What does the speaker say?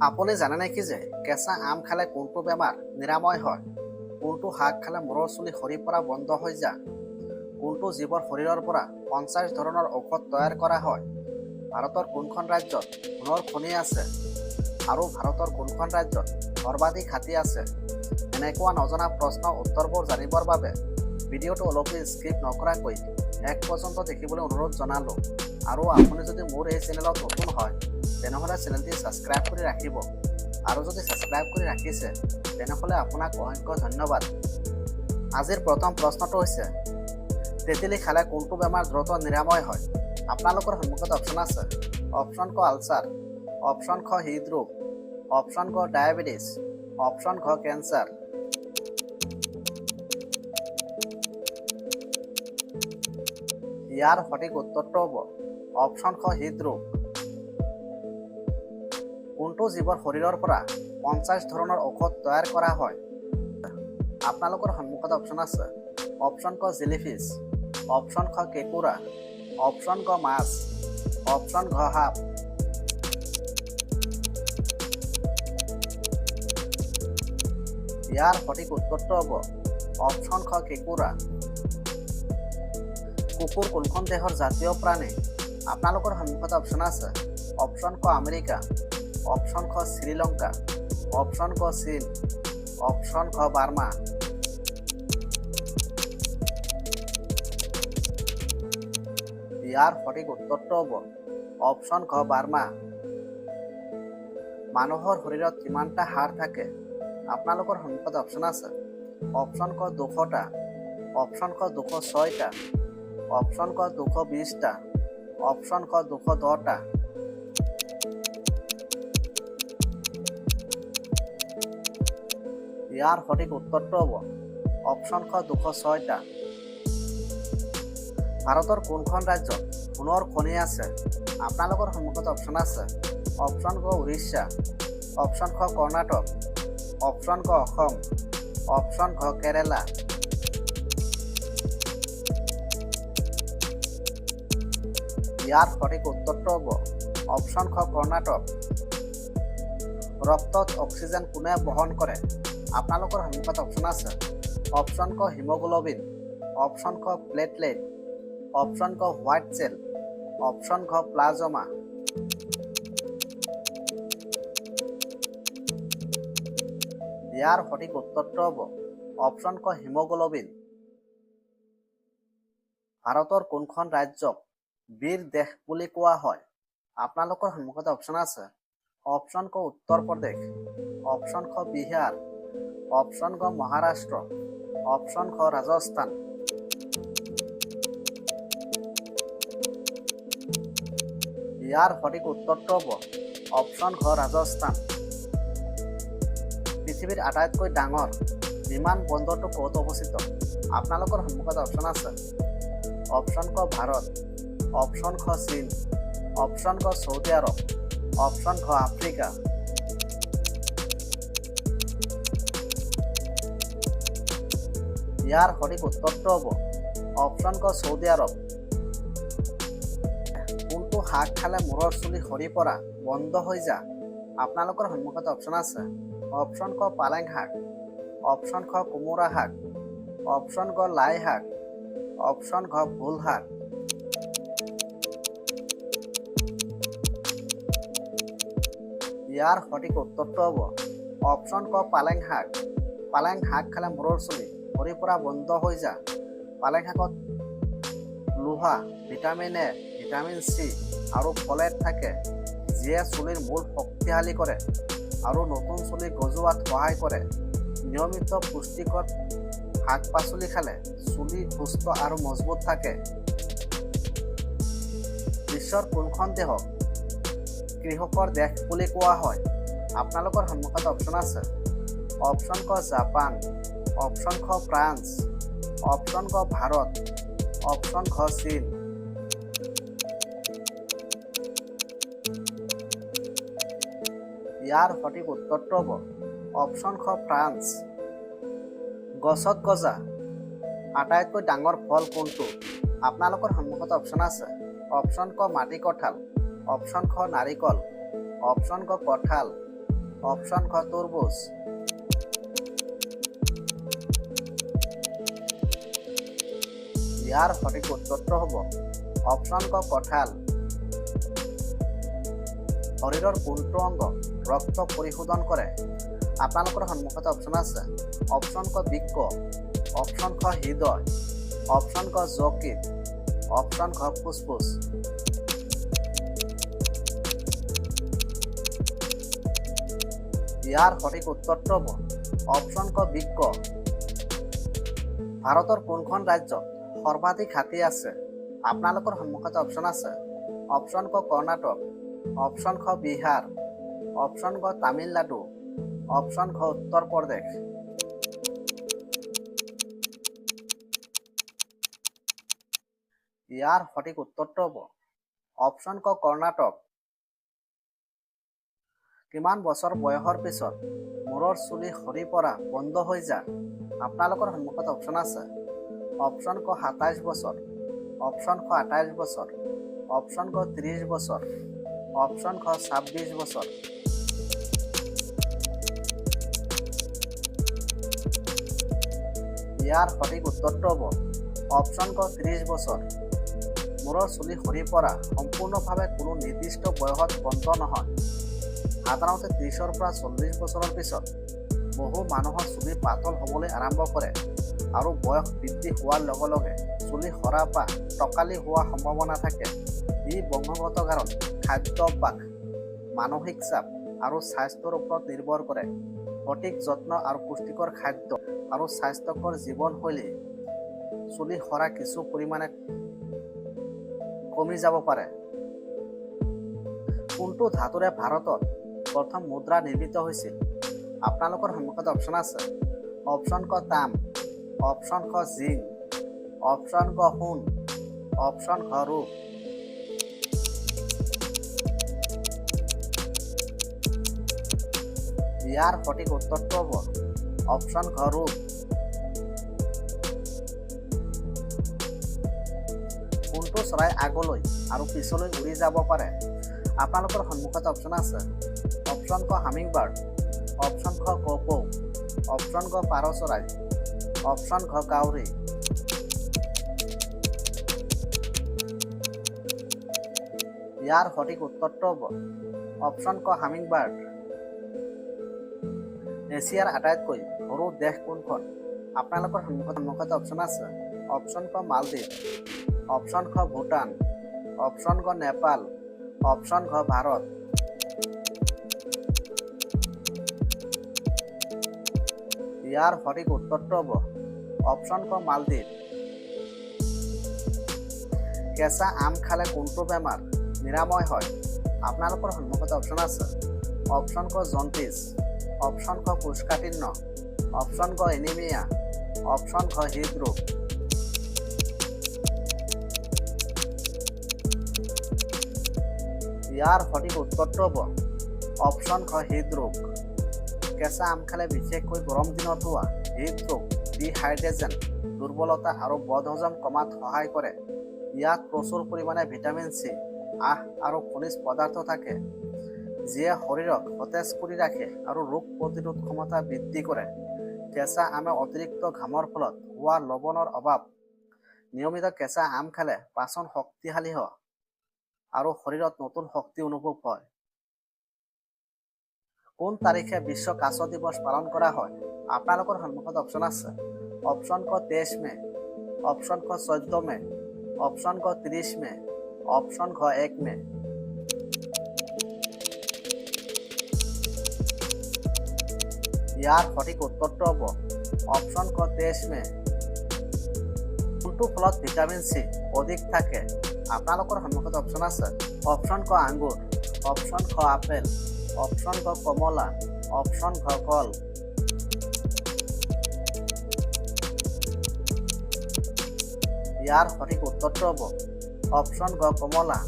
আপুনি জানে নেকি যে কেঁচা আম খালে কোনটো বেমাৰ নিৰাময় হয়? কোনটো শাক খালে মূৰৰ চুলি সৰি পৰা বন্ধ হৈ যায়? কোনটো জীৱৰ শৰীৰৰ পৰা 50 ধৰণৰ ঔষধ তৈয়াৰ কৰা হয়? ভাৰতৰ কোনখন ৰাজ্যত সোণৰ খনি আছে? আৰু ভাৰতৰ কোনখন ৰাজ্যত সৰ্বাধিক হাতী আছে? এনেকুৱা নজনা প্ৰশ্নৰ উত্তৰবোৰ জানিবৰ বাবে ভিডিঅ'টো অলপ স্কিপ নকৰাকৈ এক পৰ্যন্ত দেখিবলৈ অনুৰোধ জনালোঁ। আৰু আপুনি যদি মোৰ এই চেনেলত নতুন হয় তেনেহ'লে চেনেলটি ছাবস্ক্ৰাইব কৰি ৰাখিব। আৰু যদি ছাবস্ক্ৰাইব কৰি ৰাখিছে তেনেহ'লে আপোনাক অসংখ্য ধন্যবাদ। আজিৰ প্ৰথম প্ৰশ্নটো হৈছে, তেঁতেলী খালে কোনটো বেমাৰ দ্ৰুত নিৰাময় হয়? আপোনালোকৰ সন্মুখত অপশ্যন আছে। অপশ্যন ক আলচাৰ, অপশ্যন খ হৃদৰোগ, অপশ্যন ক ডায়েবেটিছ, অপশ্যন খ কেঞ্চাৰ। ইয়াৰ সঠিক উত্তৰটো হ'ব অপশ্যন খ হৃদৰোগ। কোনটো জীৱৰ শৰীৰৰ পৰা 50 ধৰণৰ ঔষধ তৈয়াৰ কৰা হয়? আপোনালোকৰ সন্মুখত অপশ্যন আছে। অপশ্যন ক জেলিফিছ, অপশ্যন খ কেঁকুৰা, অপশ্যন ক মাছ, অপশ্যন ঘ সাপ। ইয়াৰ সঠিক উত্তৰটো হ'ব অপশ্যন খ কেঁকুৰা। কুকুৰ কোনখন দেশৰ জাতীয় প্ৰাণী? আপোনালোকৰ সন্মুখত অপশ্যন আছে। অপশ্যন ক আমেৰিকা, অপশ্যন খ শ্ৰীলংকা, অপশ্যন ক চীন, অপশ্যন খ বাৰ্মা। ইয়াৰ সঠিক উত্তৰটো হ'ব অপশ্যন খ বাৰ্মা। মানুহৰ শৰীৰত কিমানটা হাড় থাকে? আপোনালোকৰ সন্মুখত অপশ্যন আছে। অপশ্যন ক 200টা, অপশ্যন ক 206টা, অপশ্যন ক 220টা, অপশ্যন ক 210টা। ইয়াৰ সঠিক উত্তৰটো হ'ব অপশ্যন খ 206টা। ভাৰতৰ কোনখন ৰাজ্যত সোণৰ খনি আছে? আপোনালোকৰ সন্মুখত অপশ্যন আছে। অপশ্যন ক উৰিষ্যা, অপশ্যন খ কৰ্ণাটক, অপশ্যন ক অসম, অপশ্যন খ কেৰেলা। ইয়াৰ সঠিক উত্তৰটো হ'ব অপশ্যন খ কৰ্ণাটক। ৰক্তত অক্সিজেন কোনে বহন কৰে? আপোনালোকৰ সন্মুখত অপশ্যন আছে। অপশ্যন ক হিমোগ্লোবিন, অপশ্যন ক প্লেটলেট, অপশ্যন ক হোৱাইট চেল, অপশ্যন খ প্লাজমা। ইয়াৰ সঠিক উত্তৰটো হ'ব অপশ্যন ক হিমোগ্লোবিন। ভাৰতৰ কোনখন ৰাজ্যক বীৰ দেশ বুলি কোৱা হয়? আপোনালোকৰ সন্মুখত অপশ্যন আছে। অপশ্যন ক উত্তৰ প্ৰদেশ, অপশ্যন খ বিহাৰ, অপশ্যন ক মহাৰাষ্ট্ৰ, অপশ্যন খ ৰাজস্থান। ইয়াৰ সঠিক উত্তৰটো হ'ব অপশ্যন খ ৰাজস্থান। পৃথিৱীৰ আটাইতকৈ ডাঙৰ বিমান বন্দৰটো ক'ত অৱস্থিত? আপোনালোকৰ সন্মুখত অপশ্যন আছে। অপশ্যন ক ভাৰত, অপশ্যন খ চীন, অপশ্যন ক চৌদি আৰৱ, অপশ্যন খ আফ্ৰিকা। ইয়াৰ সঠিক উত্তৰটো হ'ব অপশ্যন ক চৌদি আৰৱ। কোনটো শাক খালে মূৰৰ চুলি সৰি পৰা বন্ধ হৈ যায়? আপোনালোকৰ সন্মুখত অপশ্যন আছে। অপশ্যন ক পালেং শাক, অপশ্যন খ কোমোৰা শাক, অপশ্যন ক লাই শাক, অপশ্যন খ ভোল শাক। ইয়াৰ সঠিক উত্তৰটো হ'ব অপশ্যন ক পালেং শাক। পালেং শাক খালে মূৰৰ চুলি সৰি পৰা বন্ধ হৈ যায়। পালেং শাকত লোহা, ভিটামিন এ, ভিটামিন চি আৰু ফলেট থাকে, যিয়ে চুলিৰ মূল শক্তিশালী কৰে আৰু নতুন চুলি গজোৱাত সহায় কৰে। নিয়মিত পুষ্টিকৰ শাক পাচলি খালে চুলি সুস্থ আৰু মজবুত থাকে। বিশ্বৰ কোনখন দেশক কৃষকৰ দেশ বুলি কোৱা হয়? আপোনালোকৰ সন্মুখত অপশ্যন আছে। অপশ্যন ক জাপান, অপশ্যন খ ফ্ৰান্স, অপশ্যন ক ভাৰত, অপশ্যন খ চীন। ইয়াৰ সঠিক উত্তৰটো হ'ব অপশ্যন খ ফ্ৰান্স। গছত গজা আটাইতকৈ ডাঙৰ ফল কোনটো? আপোনালোকৰ সন্মুখত অপশ্যন আছে। অপশ্যন ক মাটি কঁঠাল, অপশ্যন খ নাৰিকল, অপশ্যন ক কঁঠাল, অপশন খ তৰমুজ, ইয়াৰ সঠিক উত্তৰটো হ'ব অপশন ক কঁঠাল। শৰীৰৰ কোনটো অংগ ৰক্ত পৰিশোধন কৰে? আপোনালোকৰ সন্মুখত অপশন আছে অপশন ক বৃক্ক, অপশন খ হৃদয়, অপশন ক যকৃত, অপশন খ ফুসফুস। ইয়াৰ সঠিক উত্তৰটো হ'ব অপশন ক বৃক্ক। ভাৰতৰ কোনখন ৰাজ্যত সৰ্বাধিক হাতী আছে? আপোনালোকৰ সন্মুখত অপশন আছে অপশন ক কৰ্ণাটক, অপশন খ বিহাৰ, অপশন খ তামিলনাডু, অপশন খ উত্তৰ প্ৰদেশ। ইয়াৰ সঠিক উত্তৰটো হ'ব অপশন ক কৰ্ণাটক। কিমান বছৰ বয়সৰ পিছত মূৰৰ চুলি সৰি পৰা বন্ধ হৈ যায়? আপোনালোকৰ সন্মুখত অপশন আছে অপশন ক 27 বছৰ, অপশন খ 28 বছৰ, অপশন খ 30 বছৰ, অপশন খ 26 বছৰ। ইয়াৰ সঠিক উত্তৰটো হ'ব অপশন ক 30 বছৰ। মূৰৰ চুলি সৰি পৰা সম্পূৰ্ণভাৱে কোনো নিৰ্দিষ্ট বয়সত বন্ধ নহয়। সাধাৰণতে 30ৰ পৰা 40 বছৰৰ পিছত বহু মানুহৰ চুলি পাতল হ'বলৈ আৰম্ভ কৰে আৰু বয়স বৃদ্ধি হোৱাৰ লগে লগে চুলি সৰা বা টকালি হোৱাৰ সম্ভাৱনা থাকে। ই বংশগত কাৰণ, খাদ্যাভ্যাস, মানসিক চাপ আৰু স্বাস্থ্যৰ ওপৰত নিৰ্ভৰ কৰে। সঠিক যত্ন আৰু পুষ্টিকৰ খাদ্য আৰু স্বাস্থ্যকৰ জীৱনশৈলী চুলি সৰা কিছু পৰিমাণে কমি যাব পাৰে। কোনটো ধাতুৰে ভাৰতত প্ৰথম মুদ্ৰা নিৰ্মিত হৈছিল? আপোনালোকৰ সন্মুখত অপশন আছে অপশন ক তাম, অপশন খ জিং, অপশন ক সোণ, অপশন খ ৰূপ। ইয়াৰ সঠিক উত্তৰটো হ'ব অপশন খ ৰূপ। কোনটো চৰাই আগলৈ আৰু পিছলৈ উৰি যাব পাৰে? আপোনালোকৰ সন্মুখত অপশন আছে অপশন ক হামিং বাৰ্ড, অপশন খ কপৌ, অপশন ক পাৰ চৰাই, অপশন খ কাউৰী। ইয়াৰ সঠিক উত্তৰটো হ'ব অপশন ক হামিং বাৰ্ড। এছিয়াৰ আটাইতকৈ সৰু দেশ কোনখন? আপোনালোকৰ সন্মুখত অপশন আছে অপশন ক মালদ্বীপ, অপশন খ ভূটান, অপশন খ নেপাল, অপশন খ ভাৰত। ইয়াৰ সঠিক উত্তৰটো হ'ব অপশন খ মালদ্বীপ। কেঁচা আম খালে কোনটো বেমাৰ নিৰাময় হয়? আপোনালোকৰ সন্মুখত অপশন আছে অপশন ক জণ্ডিছ, অপশন খ কোষ্ঠকাঠিন্য, অপশন খ এনিমিয়া, অপশন খ হৃদৰোগ। ইয়াৰ সঠিক উত্তৰটো হ'ব অপশন খ হৃদৰোগ। কেঁচা আম খালে বিশেষকৈ গৰম দিনত হোৱা হৃদৰোগ, ডিহাইড্ৰেচন, দুৰ্বলতা আৰু বদহজম কমাত সহায় কৰে। ইয়াত প্ৰচুৰ পৰিমাণে ভিটামিন চি, আঁহ আৰু খনিজ পদাৰ্থ থাকে, যিয়ে শৰীৰক সতেজ কৰি ৰাখে আৰু ৰোগ প্ৰতিৰোধ ক্ষমতা বৃদ্ধি কৰে। কেঁচা আমে অতিৰিক্ত ঘামৰ ফলত হোৱা লৱণৰ অভাৱ। নিয়মিত কেঁচা আম খালে পাচন শক্তিশালী হয় আৰু শৰীৰত নতুন শক্তি অনুভৱ হয়। কোন তাৰিখে বিশ্ব কাছ দিৱস পালন কৰা হয়? আপোনালোকৰ সন্মুখত অপশন আছে অপশন ক 23 মে, অপশন ক 14 মে, অপশন ক 30 মে, অপশন খ 1 মে। ইয়াৰ সঠিক উত্তৰটো হ'ব অপশন ক 23 মে। কোনটো ফলত ভিটামিন চি অধিক থাকে? আপোনালোকৰ সন্মুখত অপশন আছে অপশন ক আঙ্গুৰ, অপশন খ আপেল, অপশন খ কমলা, অপশন খ কল। ইয়াৰ সঠিক উত্তৰটো হ'ব অপশন খ কমলা।